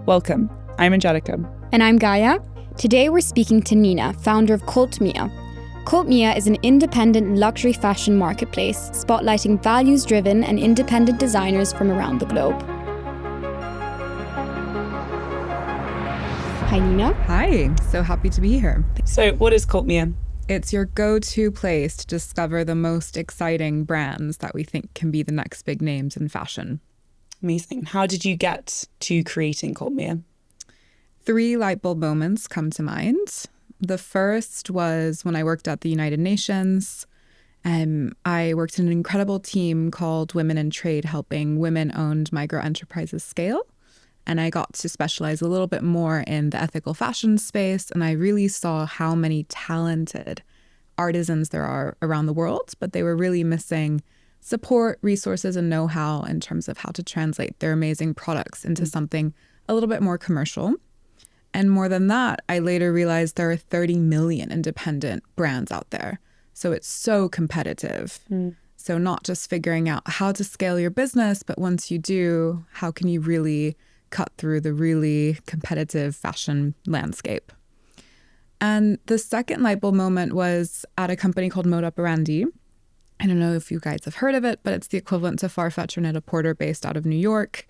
Welcome. I'm Angelica. And I'm Gaia. Today we're speaking to Nina, founder of Cult Mia. Cult Mia is an independent luxury fashion marketplace spotlighting values-driven and independent designers from around the globe. Hi, Nina. Hi, so happy to be here. So what is Cult Mia? It's your go-to place to discover the most exciting brands that we think can be the next big names in fashion. Amazing. How did you get to creating Cult Mia? 3 light bulb moments come to mind. The first was when I worked at the United Nations. I worked in an incredible team called Women in Trade, helping women-owned micro enterprises scale. And I got to specialize a little bit more in the ethical fashion space. And I really saw how many talented artisans there are around the world, but they were really missing support, resources, and know-how in terms of how to translate their amazing products into something a little bit more commercial. And more than that, I later realized there are 30 million independent brands out there. So it's so competitive. So not just figuring out how to scale your business, but once you do, how can you really cut through the really competitive fashion landscape? And the second light bulb moment was at a company called Moda Operandi. I don't know if you guys have heard of it, but it's the equivalent to Farfetch or Net-a-Porter based out of New York.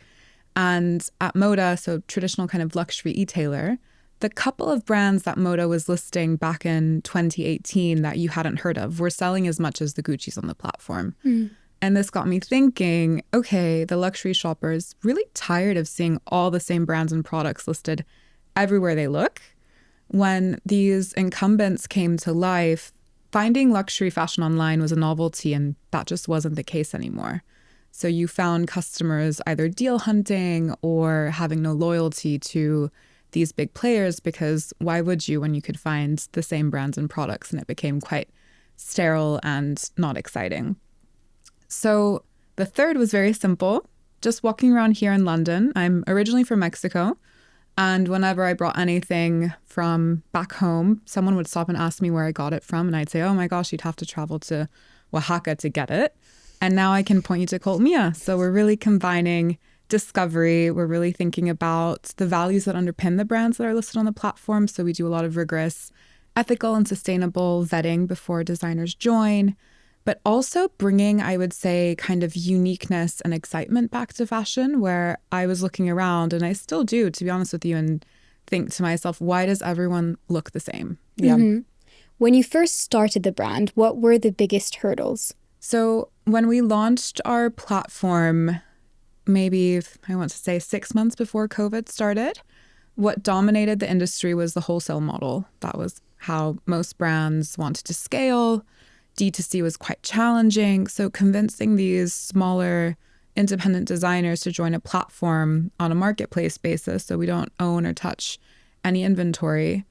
And at Moda, so traditional kind of luxury e-tailer, the couple of brands that Moda was listing back in 2018 that you hadn't heard of were selling as much as the Gucci's on the platform. And this got me thinking, okay, the luxury shopper is really tired of seeing all the same brands and products listed everywhere they look. When these incumbents came to life, finding luxury fashion online was a novelty, and that just wasn't the case anymore. So you found customers either deal hunting or having no loyalty to these big players, because why would you when you could find the same brands and products? And it became quite sterile and not exciting. So the third was very simple. Just walking around here in London. I'm originally from Mexico. And whenever I brought anything from back home, someone would stop and ask me where I got it from. And I'd say, oh my gosh, you'd have to travel to Oaxaca to get it. And now I can point you to Cult Mia. So we're really combining discovery. We're really thinking about the values that underpin the brands that are listed on the platform. So we do a lot of rigorous ethical and sustainable vetting before designers join, but also bringing, I would say, kind of uniqueness and excitement back to fashion, where I was looking around, and I still do, to be honest with you, and think to myself, why does everyone look the same? Yeah. When you first started the brand, what were the biggest hurdles? So when we launched our platform, maybe I want to say 6 months before COVID started, what dominated the industry was the wholesale model. That was how most brands wanted to scale. D2C was quite challenging. So convincing these smaller independent designers to join a platform on a marketplace basis, so we don't own or touch any inventory,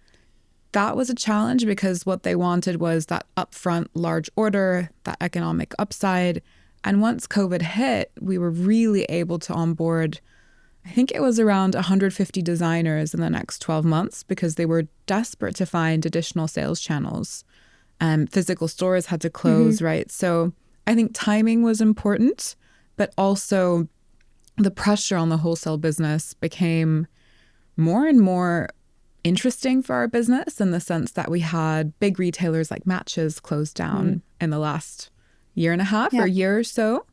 that was a challenge, because what they wanted was that upfront large order, that economic upside. And once COVID hit, we were really able to onboard, I think it was around 150 designers in the next 12 months, because they were desperate to find additional sales channels. Physical stores had to close, right? So I think timing was important, but also the pressure on the wholesale business became more and more interesting for our business, in the sense that we had big retailers like Matches closed down in the last year and a half or year or so,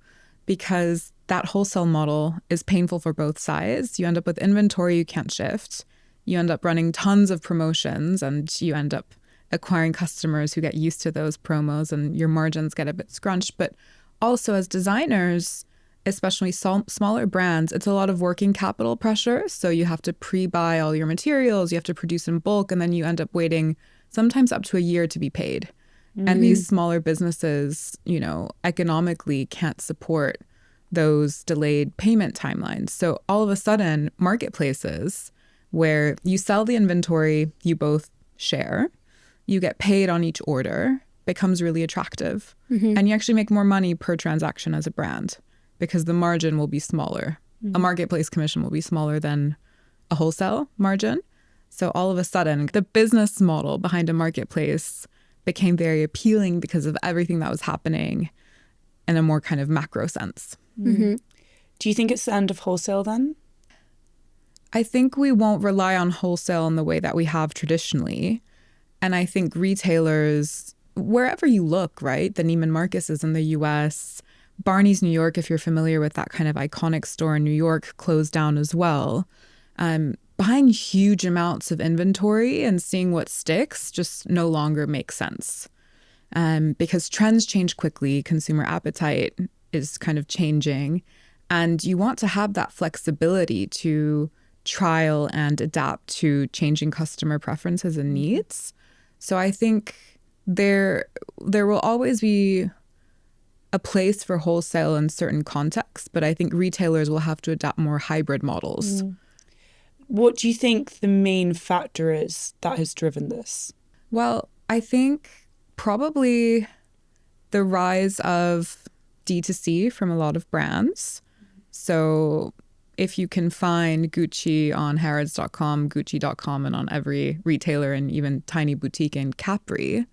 because that wholesale model is painful for both sides. You end up with inventory you can't shift. You end up running tons of promotions, and you end up acquiring customers who get used to those promos, and your margins get a bit scrunched. But also as designers, especially smaller brands, it's a lot of working capital pressure. So you have to pre-buy all your materials, you have to produce in bulk, and then you end up waiting sometimes up to a year to be paid. And these smaller businesses, you know, economically can't support those delayed payment timelines. So all of a sudden, marketplaces where you sell the inventory, you both share, you get paid on each order, becomes really attractive. And you actually make more money per transaction as a brand, because the margin will be smaller. A marketplace commission will be smaller than a wholesale margin. So all of a sudden, the business model behind a marketplace became very appealing because of everything that was happening in a more kind of macro sense. Do you think it's the end of wholesale then? I think we won't rely on wholesale in the way that we have traditionally. And I think retailers, wherever you look, right? The Neiman Marcus is in the US. Barney's New York, if you're familiar with that kind of iconic store in New York, closed down as well. Buying huge amounts of inventory and seeing what sticks just no longer makes sense. Because trends change quickly, consumer appetite is kind of changing, and you want to have that flexibility to trial and adapt to changing customer preferences and needs. So I think there will always be a place for wholesale in certain contexts, but I think retailers will have to adapt more hybrid models. What do you think the main factor is that has driven this? Well, I think probably the rise of D2C from a lot of brands. So if you can find Gucci on harrods.com, gucci.com, and on every retailer and even tiny boutique in Capri,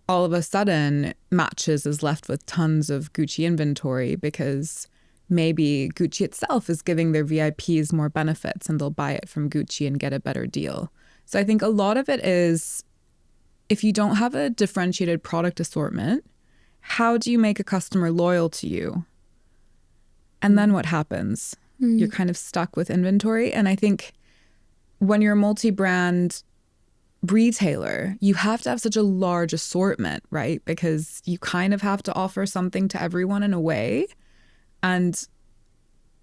all of a sudden Matches is left with tons of Gucci inventory because maybe Gucci itself is giving their VIPs more benefits and they'll buy it from Gucci and get a better deal. So I think a lot of it is, if you don't have a differentiated product assortment, how do you make a customer loyal to you? And then what happens? You're kind of stuck with inventory. And I think when you're a multi-brand retailer, you have to have such a large assortment, right? Because you kind of have to offer something to everyone in a way, and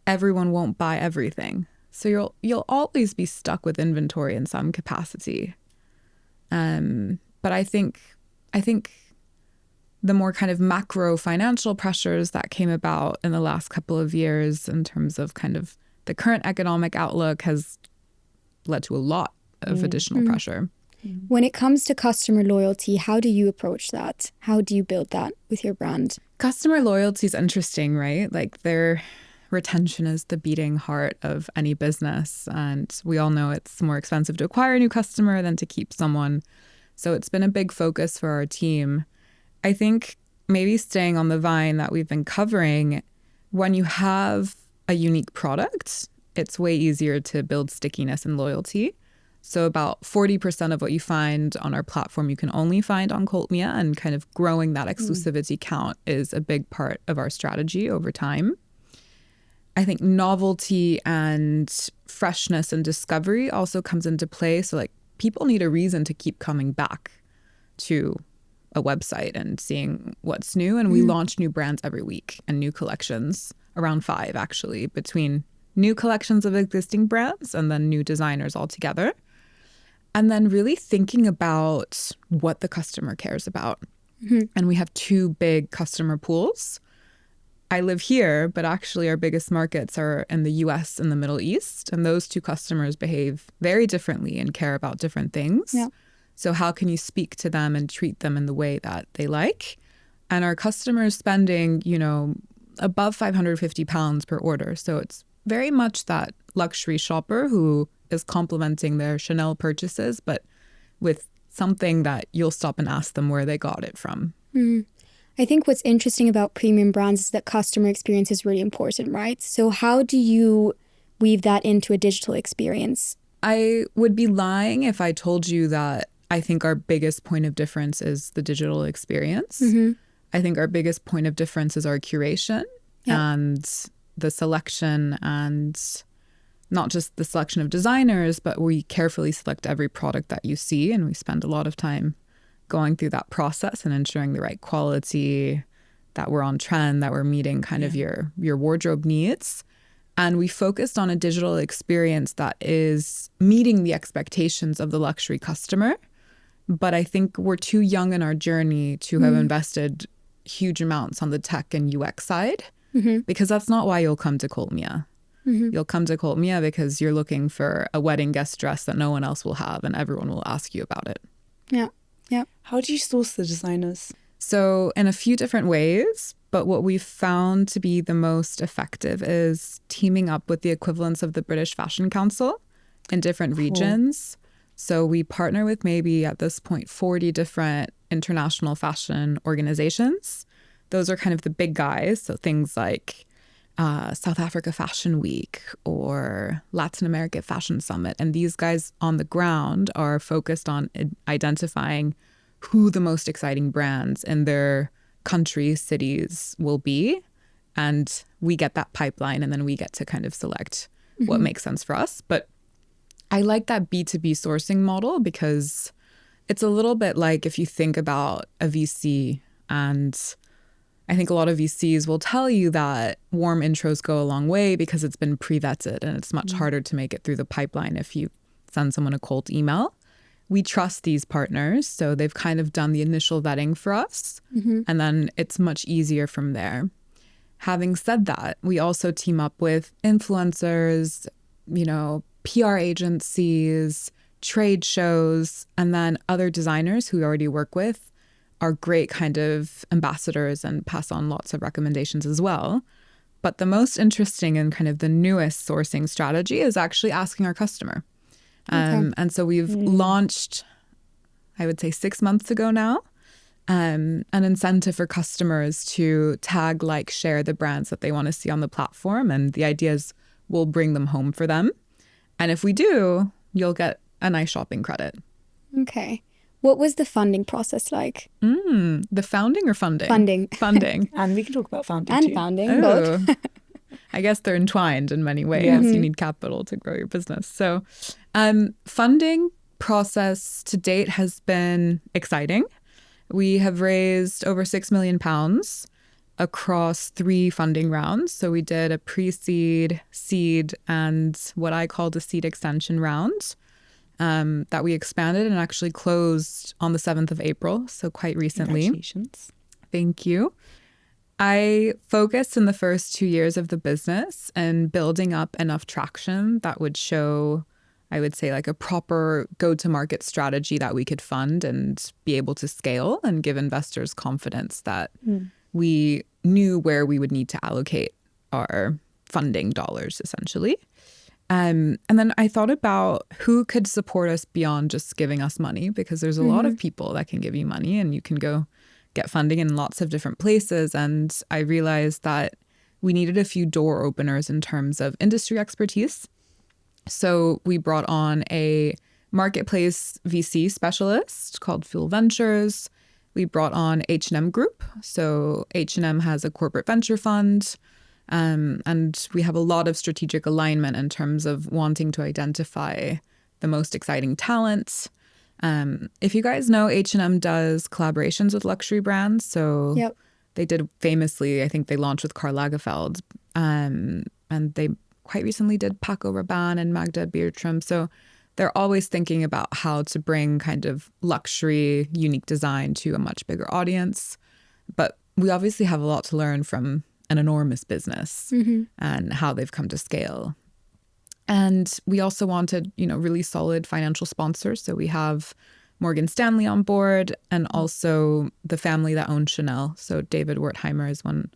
everyone won't buy everything. So you'll always be stuck with inventory in some capacity. But I think the more kind of macro financial pressures that came about in the last couple of years in terms of kind of the current economic outlook has led to a lot of additional pressure. When it comes to customer loyalty, how do you approach that? How do you build that with your brand? Customer loyalty is interesting, right? Like their retention is the beating heart of any business. And we all know it's more expensive to acquire a new customer than to keep someone. So it's been a big focus for our team. I think maybe staying on the vine that we've been covering, when you have a unique product, it's way easier to build stickiness and loyalty. So about 40% of what you find on our platform, you can only find on Cult Mia, and kind of growing that exclusivity count is a big part of our strategy over time. I think novelty and freshness and discovery also comes into play. So like people need a reason to keep coming back to a website and seeing what's new. And we launch new brands every week and new collections, around 5 actually, between new collections of existing brands and then new designers altogether. And then really thinking about what the customer cares about. And we have 2 big customer pools. I live here, but actually our biggest markets are in the US and the Middle East. And those 2 customers behave very differently and care about different things. Yeah. So how can you speak to them and treat them in the way that they like? And our customers spending, above £550 per order. So it's very much that luxury shopper who is complementing their Chanel purchases, but with something that you'll stop and ask them where they got it from. I think what's interesting about premium brands is that customer experience is really important, right? So how do you weave that into a digital experience? I would be lying if I told you that I think our biggest point of difference is the digital experience. I think our biggest point of difference is our curation and the selection, and not just the selection of designers, but we carefully select every product that you see, and we spend a lot of time going through that process and ensuring the right quality, that we're on trend, that we're meeting kind of your wardrobe needs. And we focused on a digital experience that is meeting the expectations of the luxury customer. But I think we're too young in our journey to have invested huge amounts on the tech and UX side, because that's not why you'll come to Cult Mia. You'll come to Cult Mia because you're looking for a wedding guest dress that no one else will have, and everyone will ask you about it. Yeah. How do you source the designers? So in a few different ways, but what we've found to be the most effective is teaming up with the equivalents of the British Fashion Council in different regions. So we partner with maybe at this point 40 different international fashion organizations. Those are kind of the big guys. So things like South Africa Fashion Week or Latin America Fashion Summit. And these guys on the ground are focused on identifying who the most exciting brands in their countries, cities will be. And we get that pipeline and then we get to kind of select what makes sense for us. But I like that B2B sourcing model because it's a little bit like if you think about a VC, and I think a lot of VCs will tell you that warm intros go a long way because it's been pre-vetted and it's much harder to make it through the pipeline if you send someone a cold email. We trust these partners, so they've kind of done the initial vetting for us, and then it's much easier from there. Having said that, we also team up with influencers, PR agencies, trade shows, and then other designers who we already work with are great kind of ambassadors and pass on lots of recommendations as well. But the most interesting and kind of the newest sourcing strategy is actually asking our customer. And so we've launched, I would say 6 months ago now, an incentive for customers to tag, like, share the brands that they want to see on the platform. And the idea is we'll bring them home for them. And if we do, you'll get a nice shopping credit. Okay. What was the funding process like? The founding or funding? Funding. Funding. And we can talk about founding And too. founding, both. I guess they're entwined in many ways. Yeah. You need capital to grow your business. So funding process to date has been exciting. We have raised over £6 million across 3 funding rounds. So we did a pre-seed, seed, and what I called a seed extension round. That we expanded and actually closed on the 7th of April, so quite recently. Congratulations. Thank you. I focused in the first 2 years of the business and building up enough traction that would show, I would say, like a proper go-to-market strategy that we could fund and be able to scale and give investors confidence that we knew where we would need to allocate our funding dollars, essentially. And then I thought about who could support us beyond just giving us money, because there's a lot of people that can give you money and you can go get funding in lots of different places. And I realized that we needed a few door openers in terms of industry expertise. So we brought on a marketplace VC specialist called Fuel Ventures. We brought on H&M Group. So H&M has a corporate venture fund. And we have a lot of strategic alignment in terms of wanting to identify the most exciting talent. If you guys know, H&M does collaborations with luxury brands. So they did famously, I think they launched with Karl Lagerfeld. And they quite recently did Paco Rabanne and Magda Bertram. So they're always thinking about how to bring kind of luxury, unique design to a much bigger audience. But we obviously have a lot to learn from an enormous business and how they've come to scale. And we also wanted, really solid financial sponsors. So we have Morgan Stanley on board and also the family that owns Chanel. So David Wertheimer is one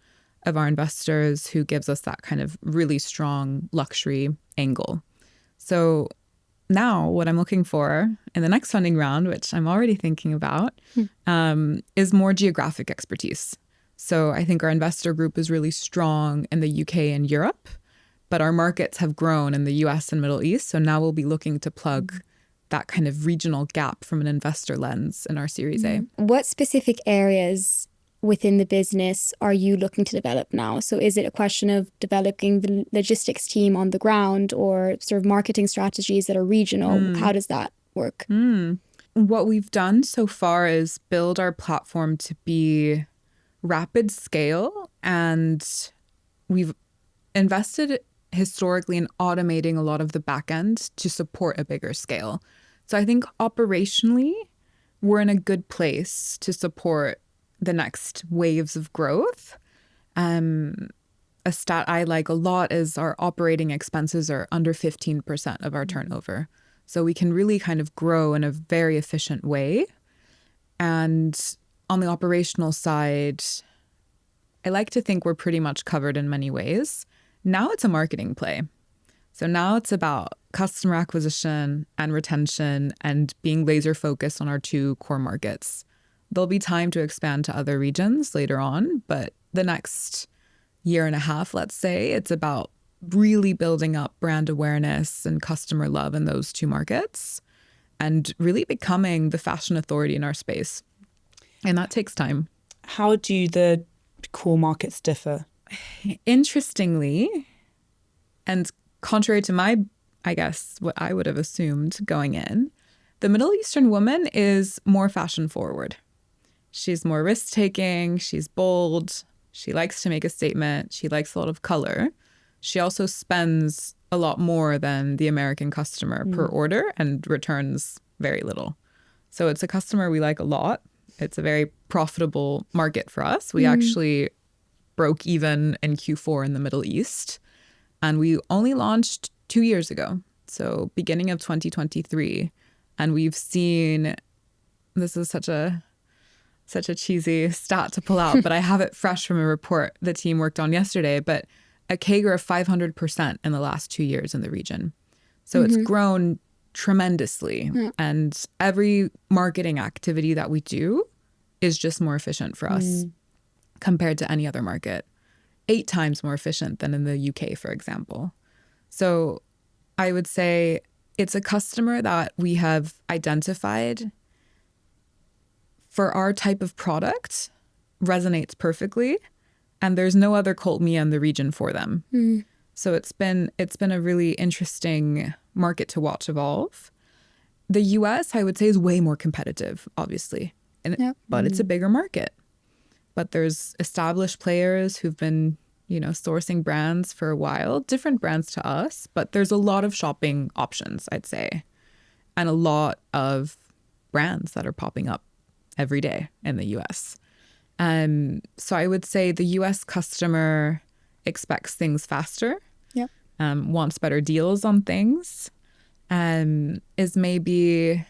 of our investors who gives us that kind of really strong luxury angle. So now what I'm looking for in the next funding round, which I'm already thinking about, is more geographic expertise. So I think our investor group is really strong in the UK and Europe, but our markets have grown in the US and Middle East. So now we'll be looking to plug that kind of regional gap from an investor lens in our Series A. What specific areas within the business are you looking to develop now? So is it a question of developing the logistics team on the ground or sort of marketing strategies that are regional? How does that work? What we've done so far is build our platform to be rapid scale, and we've invested historically in automating a lot of the back end to support a bigger scale. So I think operationally, we're in a good place to support the next waves of growth. A stat I like a lot is our operating expenses are under 15% of our turnover. So we can really kind of grow in a very efficient way. And on the operational side, I like to think we're pretty much covered in many ways. Now it's a marketing play. So now it's about customer acquisition and retention and being laser focused on our 2 core markets. There'll be time to expand to other regions later on, but the next year and a half, let's say, it's about really building up brand awareness and customer love in those two markets and really becoming the fashion authority in our space. And that takes time. How do the core markets differ? Interestingly, and contrary to I guess, what I would have assumed going in, the Middle Eastern woman is more fashion forward. She's more risk-taking, she's bold, she likes to make a statement, she likes a lot of color. She also spends a lot more than the American customer per order and returns very little. So it's a customer we like a lot. It's a very profitable market for us. We actually broke even in Q4 in the Middle East, and we only launched 2 years ago. So beginning of 2023. And we've seen, this is such a cheesy stat to pull out, but I have it fresh from a report the team worked on yesterday, but a CAGR of 500% in the last 2 years in the region. So it's grown tremendously. And every marketing activity that we do is just more efficient for us compared to any other market. 8 times more efficient than in the UK, for example. So I would say it's a customer that we have identified for our type of product resonates perfectly, and there's no other cult Mia in the region for them. So it's been a really interesting market to watch evolve. The US, I would say, is way more competitive, obviously, but it's a bigger market. But there's established players who've been, sourcing brands for a while, different brands to us, but there's a lot of shopping options, I'd say, and a lot of brands that are popping up every day in the US. So I would say the US customer expects things faster, wants better deals on things, is maybe,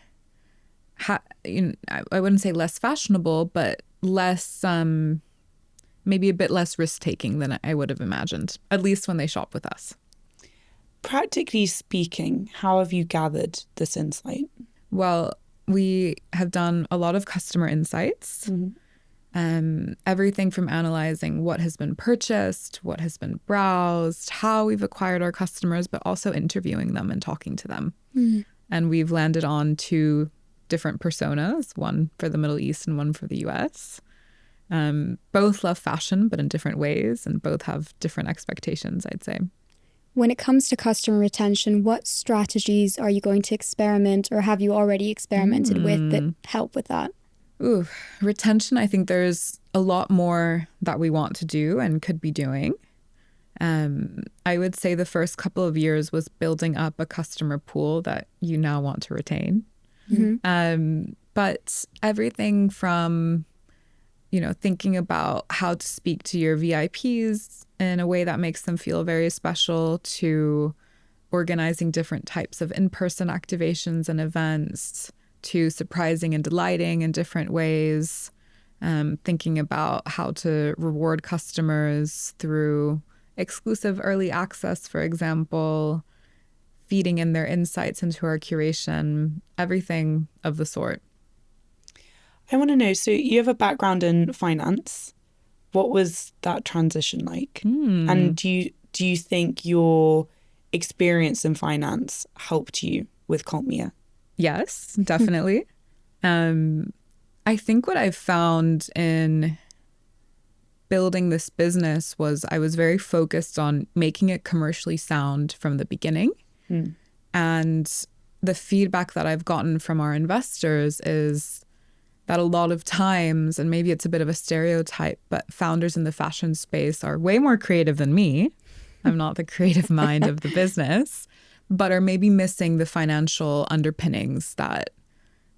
I wouldn't say less fashionable, but less, maybe a bit less risk-taking than I would have imagined, at least when they shop with us. Practically speaking, how have you gathered this insight? Well, we have done a lot of customer insights, everything from analyzing what has been purchased, what has been browsed, how we've acquired our customers, but also interviewing them and talking to them. And we've landed on 2 different personas, one for the Middle East and one for the US. Both love fashion, but in different ways, and both have different expectations, I'd say. When it comes to customer retention, what strategies are you going to experiment or have you already experimented with that help with that? Ooh, retention, I think there's a lot more that we want to do and could be doing. I would say the first couple of years was building up a customer pool that you now want to retain. But everything from, thinking about how to speak to your VIPs in a way that makes them feel very special, to organizing different types of in-person activations and events, to surprising and delighting in different ways, thinking about how to reward customers through exclusive early access, for example, feeding in their insights into our curation, everything of the sort. I want to know, so you have a background in finance. What was that transition like? And do you think your experience in finance helped you with Cult Mia? Yes, definitely. I think what I've found in building this business was I was very focused on making it commercially sound from the beginning. And the feedback that I've gotten from our investors is that a lot of times, and maybe it's a bit of a stereotype, but founders in the fashion space are way more creative than me. I'm not the creative mind of the business, but are maybe missing the financial underpinnings that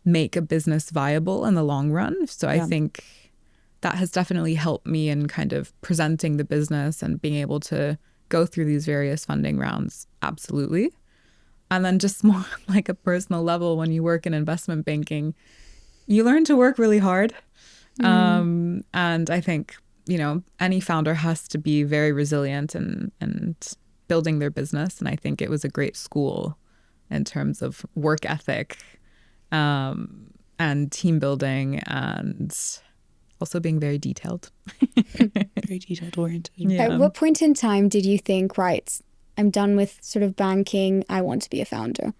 make a business viable in the long run. So I think that has definitely helped me in kind of presenting the business and being able to go through these various funding rounds. Absolutely. And then just more like a personal level, when you work in investment banking, you learn to work really hard. And I think, any founder has to be very resilient and building their business. And I think it was a great school in terms of work ethic and team building and also being very detailed. Very detailed oriented. Yeah. At what point in time did you think, right, I'm done with sort of banking, I want to be a founder?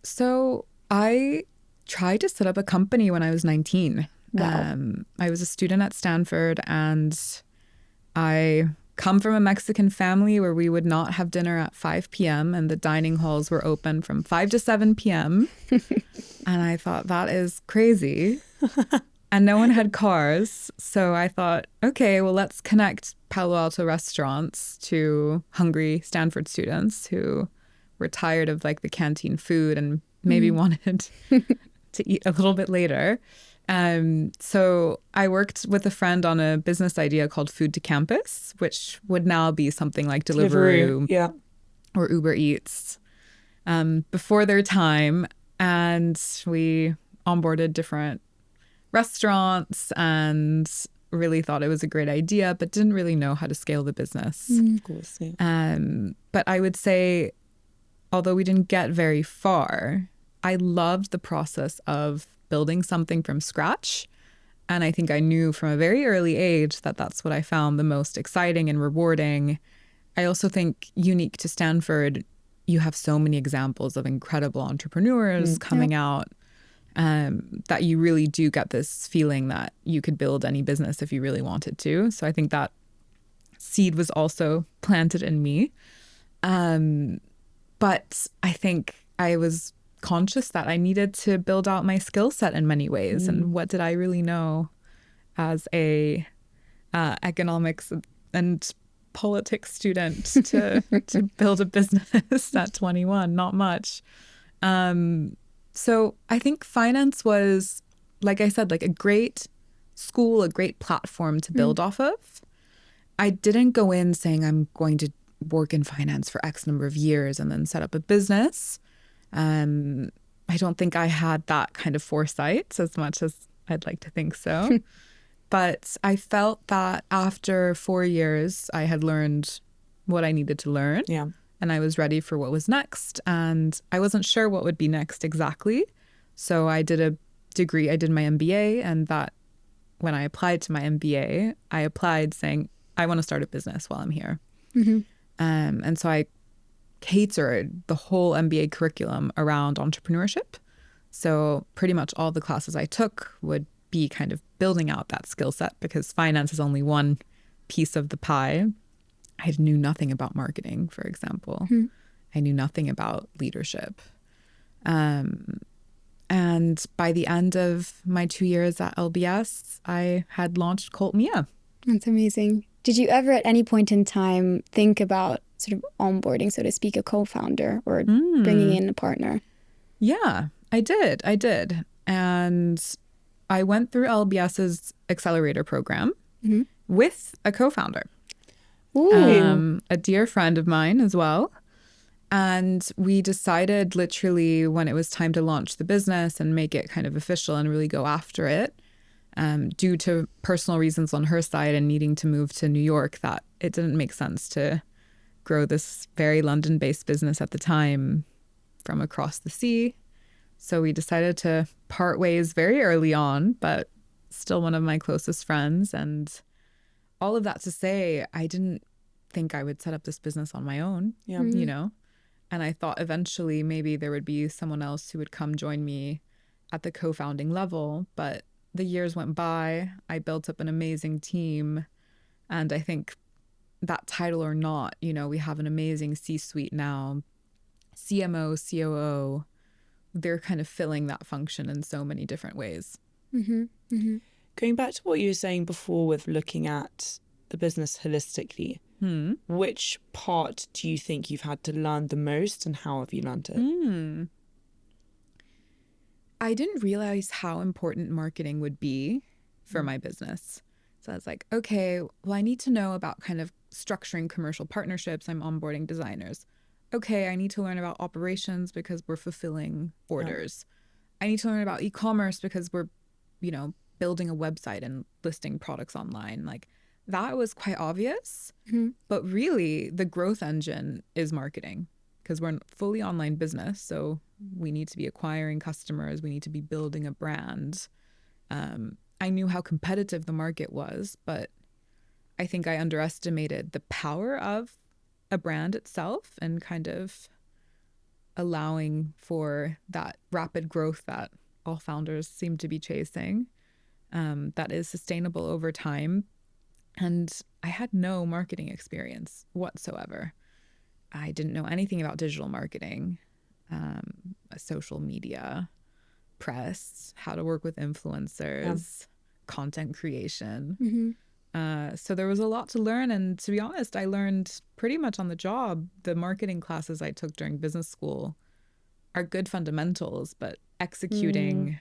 So I tried to set up a company when I was 19. Wow. I was a student at Stanford, and I come from a Mexican family where we would not have dinner at 5 p.m. and the dining halls were open from 5 to 7 p.m. And I thought, that is crazy. And no one had cars. So I thought, okay, well, let's connect Palo Alto restaurants to hungry Stanford students who were tired of like the canteen food and maybe wanted to eat a little bit later. So I worked with a friend on a business idea called Food to Campus, which would now be something like Deliveroo Yeah. or Uber Eats, before their time. And we onboarded different restaurants and really thought it was a great idea, but didn't really know how to scale the business. Of course, yeah. But I would say, although we didn't get very far, I loved the process of building something from scratch. And I think I knew from a very early age that that's what I found the most exciting and rewarding. I also think unique to Stanford, you have so many examples of incredible entrepreneurs coming out, that you really do get this feeling that you could build any business if you really wanted to. So I think that seed was also planted in me. But I think I was conscious that I needed to build out my skill set in many ways. And what did I really know as a economics and politics student to build a business at 21? Not much. So I think finance was, like I said, like a great school, a great platform to build off of. I didn't go in saying I'm going to work in finance for X number of years and then set up a business. I don't think I had that kind of foresight as much as I'd like to think so. But I felt that after 4 years, I had learned what I needed to learn. Yeah. And I was ready for what was next. And I wasn't sure what would be next exactly. So I did a degree. I did my MBA. And that when I applied to my MBA, I applied saying, I want to start a business while I'm here. And so I catered the whole MBA curriculum around entrepreneurship. So pretty much all the classes I took would be kind of building out that skill set, because finance is only one piece of the pie. I knew nothing about marketing, for example. I knew nothing about leadership. And by the end of my 2 years at LBS, I had launched Cult Mia. That's amazing. Did you ever at any point in time think about sort of onboarding, so to speak, a co-founder or bringing in a partner? Yeah, I did. And I went through LBS's accelerator program with a co-founder. A dear friend of mine as well. And we decided literally when it was time to launch the business and make it kind of official and really go after it, due to personal reasons on her side and needing to move to New York, that it didn't make sense to grow this very London-based business at the time from across the sea. So we decided to part ways very early on, but still one of my closest friends. And all of that to say, I didn't think I would set up this business on my own, you know? And I thought eventually maybe there would be someone else who would come join me at the co-founding level. But the years went by, I built up an amazing team. And I think that title or not, you know, we have an amazing C-suite now, CMO, COO. They're kind of filling that function in so many different ways. Going back to what you were saying before with looking at the business holistically, which part do you think you've had to learn the most, and how have you learned it? I didn't realize how important marketing would be for my business. So I was like, okay, well, I need to know about kind of structuring commercial partnerships. I'm onboarding designers. Okay, I need to learn about operations because we're fulfilling orders. I need to learn about e-commerce because we're, you know, building a website and listing products online. Like, that was quite obvious. But really, the growth engine is marketing, because we're a fully online business. So we need to be acquiring customers. We need to be building a brand. And I knew how competitive the market was, but I think I underestimated the power of a brand itself and kind of allowing for that rapid growth that all founders seem to be chasing, that is sustainable over time. And I had no marketing experience whatsoever. I didn't know anything about digital marketing, social media, press, how to work with influencers, content creation. So there was a lot to learn. And to be honest, I learned pretty much on the job. The marketing classes I took during business school are good fundamentals, but executing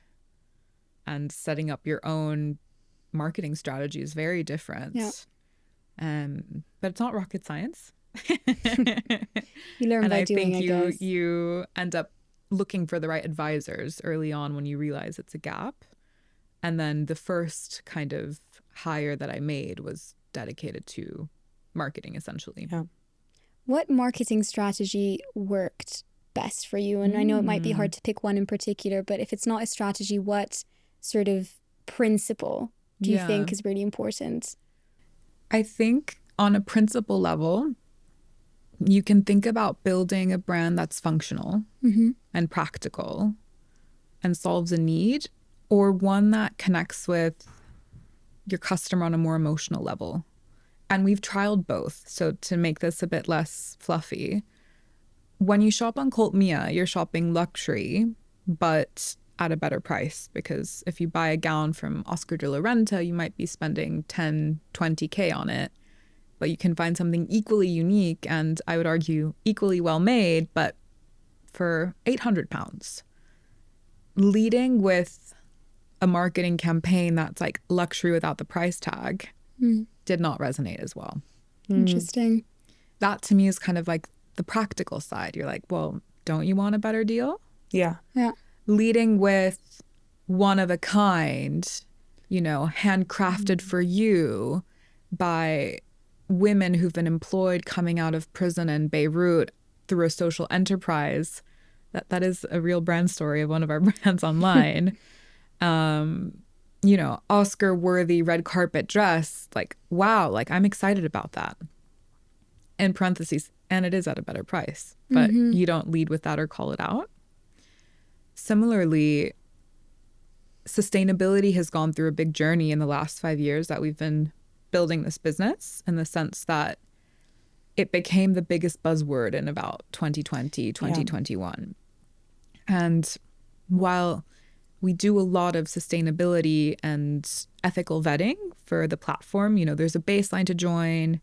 and setting up your own marketing strategy is very different. But it's not rocket science. You learn by doing, I guess. think you end up looking for the right advisors early on when you realize it's a gap. And then the first kind of hire that I made was dedicated to marketing, essentially. What marketing strategy worked best for you? And I know it might be hard to pick one in particular, but if it's not a strategy, what sort of principle do you think is really important? I think on a principle level, you can think about building a brand that's functional and practical and solves a need, or one that connects with your customer on a more emotional level. And we've trialed both. So to make this a bit less fluffy, when you shop on Cult Mia, you're shopping luxury, but at a better price. Because if you buy a gown from Oscar de la Renta, you might be spending 10, 20K on it. But you can find something equally unique and I would argue equally well made, but for £800. Leading with a marketing campaign that's like luxury without the price tag did not resonate as well. Interesting. That to me is kind of like the practical side. You're like, well, don't you want a better deal? Yeah. Leading with one of a kind, handcrafted for you by women who've been employed coming out of prison in Beirut through a social enterprise. That is a real brand story of one of our brands online. Oscar-worthy red carpet dress. Like, wow, like I'm excited about that. In parentheses, and it is at a better price, but you don't lead with that or call it out. Similarly, sustainability has gone through a big journey in the last 5 years that we've been building this business, in the sense that it became the biggest buzzword in about 2020, 2021. And while we do a lot of sustainability and ethical vetting for the platform, there's a baseline to join,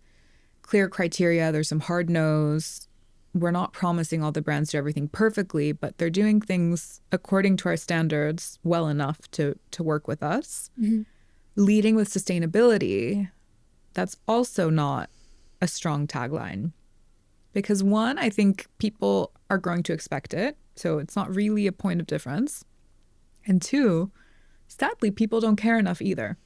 clear criteria, there's some hard no's. We're not promising all the brands do everything perfectly, but they're doing things according to our standards well enough to work with us. Leading with sustainability, that's also not a strong tagline. Because one, I think people are growing to expect it, so it's not really a point of difference. And two, sadly, people don't care enough either.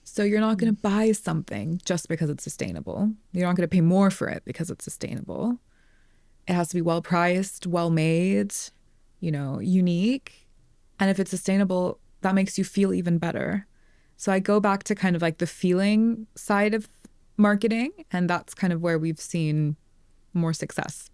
So you're not going to buy something just because it's sustainable. You're not going to pay more for it because it's sustainable. It has to be well priced, well made, unique. And if it's sustainable, that makes you feel even better. So I go back to kind of like the feeling side of marketing, and that's kind of where we've seen more success.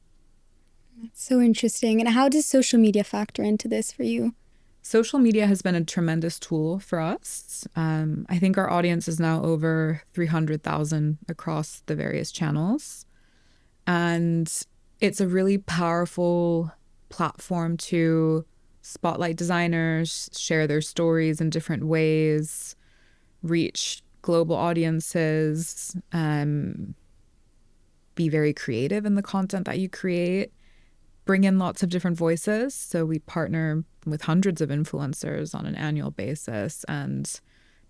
That's so interesting. And how does social media factor into this for you? Social media has been a tremendous tool for us. I think our audience is now over 300,000 across the various channels. And it's a really powerful platform to spotlight designers, share their stories in different ways, reach global audiences, be very creative in the content that you create, bring in lots of different voices. So we partner with hundreds of influencers on an annual basis, and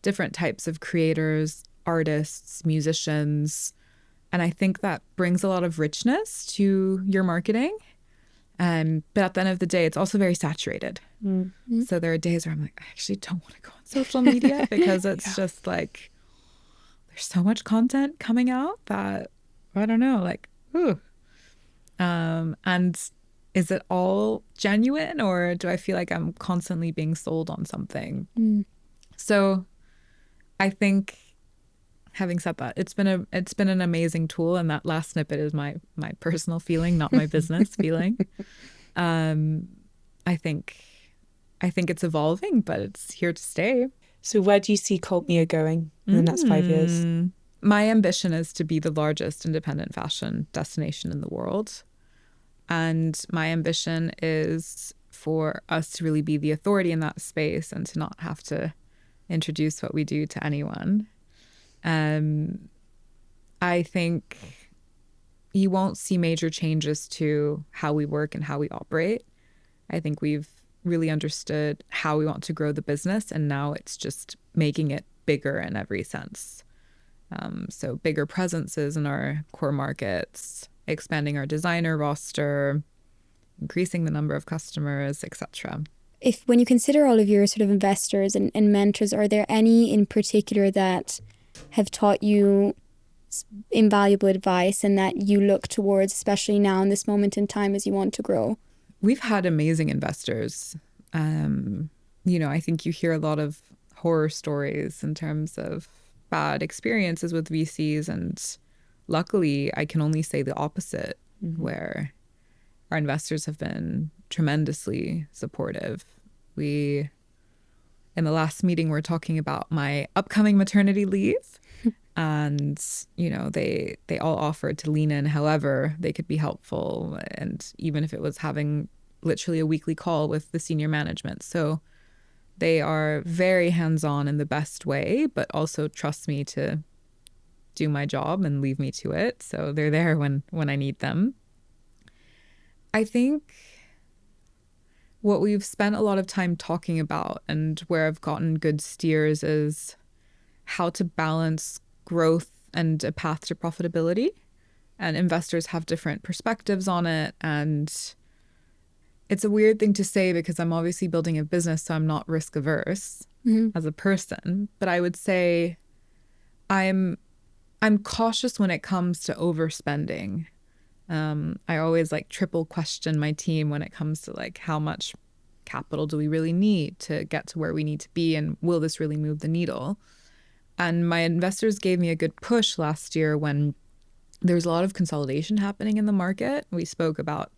different types of creators, artists, musicians. And I think that brings a lot of richness to your marketing. But at the end of the day, it's also very saturated. So there are days where I'm like, I actually don't want to go on social media because it's just like, there's so much content coming out that, I don't know, like, ooh. And is it all genuine, or do I feel like I'm constantly being sold on something? So I think, having said that, it's been an amazing tool, and that last snippet is my personal feeling, not my business feeling. I think it's evolving, but it's here to stay. So where do you see Cult Mia going in the next 5 years? My ambition is to be the largest independent fashion destination in the world. And my ambition is for us to really be the authority in that space and to not have to introduce what we do to anyone. I think you won't see major changes to how we work and how we operate. I think we've really understood how we want to grow the business, and now it's just making it bigger in every sense. So bigger presences in our core markets, expanding our designer roster, increasing the number of customers, etc. When you consider all of your sort of investors and mentors, are there any in particular that have taught you invaluable advice and that you look towards, especially now in this moment in time as you want to grow? We've had amazing investors. I think you hear a lot of horror stories in terms of bad experiences with VCs, and luckily I can only say the opposite, where our investors have been tremendously supportive. In the last meeting, we're talking about my upcoming maternity leave. And, they all offered to lean in however they could be helpful. And even if it was having literally a weekly call with the senior management. So they are very hands-on in the best way, but also trust me to do my job and leave me to it. So they're there when I need them. I think what we've spent a lot of time talking about and where I've gotten good steers is how to balance growth and a path to profitability. And investors have different perspectives on it. And it's a weird thing to say because I'm obviously building a business, so I'm not risk averse as a person. But I would say I'm cautious when it comes to overspending. I always triple question my team when it comes to how much capital do we really need to get to where we need to be, and will this really move the needle? And my investors gave me a good push last year when there was a lot of consolidation happening in the market. We spoke about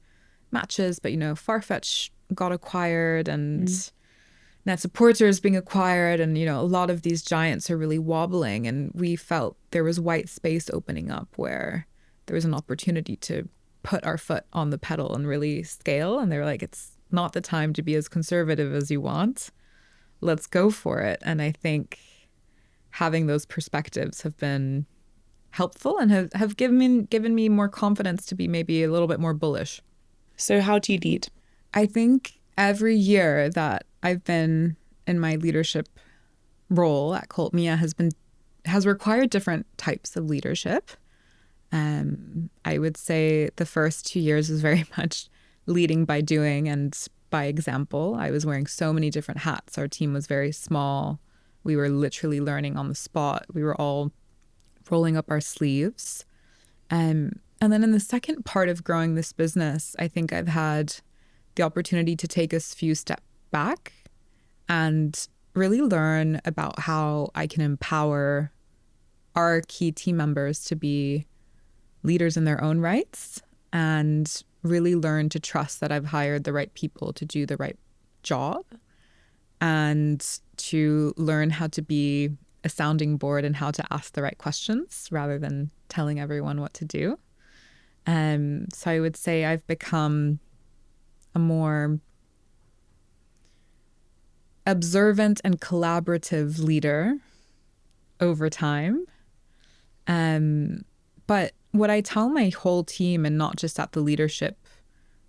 Matches, but Farfetch got acquired and Net-a-Porter is being acquired, and a lot of these giants are really wobbling, and we felt there was white space opening up where there was an opportunity to put our foot on the pedal and really scale. And they were like, it's not the time to be as conservative as you want. Let's go for it. And I think having those perspectives have been helpful and have given me more confidence to be maybe a little bit more bullish. So how do you lead? I think every year that I've been in my leadership role at Cult Mia has required different types of leadership. I would say the first 2 years was very much leading by doing and by example. I was wearing so many different hats. Our team was very small. We were literally learning on the spot. We were all rolling up our sleeves. And then in the second part of growing this business, I think I've had the opportunity to take a few steps back and really learn about how I can empower our key team members to be leaders in their own rights, and really learn to trust that I've hired the right people to do the right job, and to learn how to be a sounding board and how to ask the right questions rather than telling everyone what to do. So I would say I've become a more observant and collaborative leader over time. But what I tell my whole team, and not just at the leadership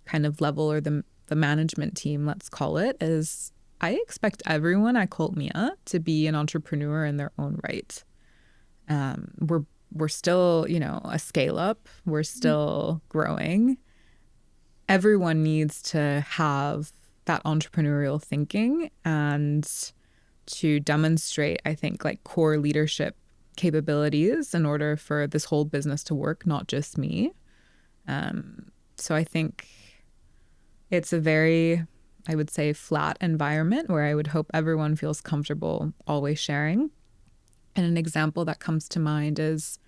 kind of level or the management team, let's call it, is I expect everyone at Cult Mia to be an entrepreneur in their own right. We're still, a scale up. We're still growing. Everyone needs to have that entrepreneurial thinking and to demonstrate, I think, core leadership capabilities in order for this whole business to work, not just me. So I think it's a very, I would say, flat environment where I would hope everyone feels comfortable always sharing. And an example that comes to mind is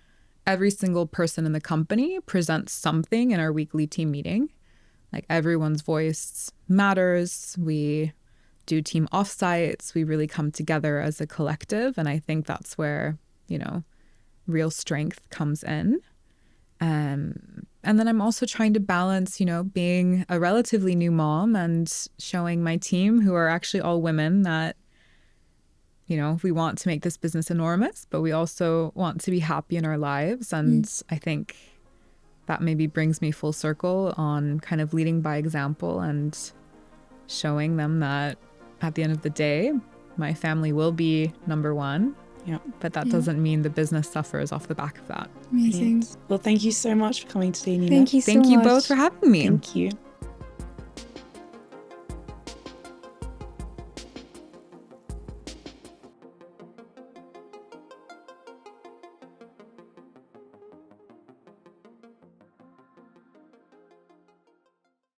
every single person in the company presents something in our weekly team meeting. Like everyone's voice matters. We do team offsites. We really come together as a collective. And I think that's where, real strength comes in. And then I'm also trying to balance, being a relatively new mom and showing my team, who are actually all women, that, we want to make this business enormous, but we also want to be happy in our lives. And I think that maybe brings me full circle on kind of leading by example and showing them that at the end of the day, my family will be number one. Yeah. But that doesn't mean the business suffers off the back of that. Amazing. Well, thank you so much for coming today, Nina. Thank you so much. Thank you both for having me. Thank you.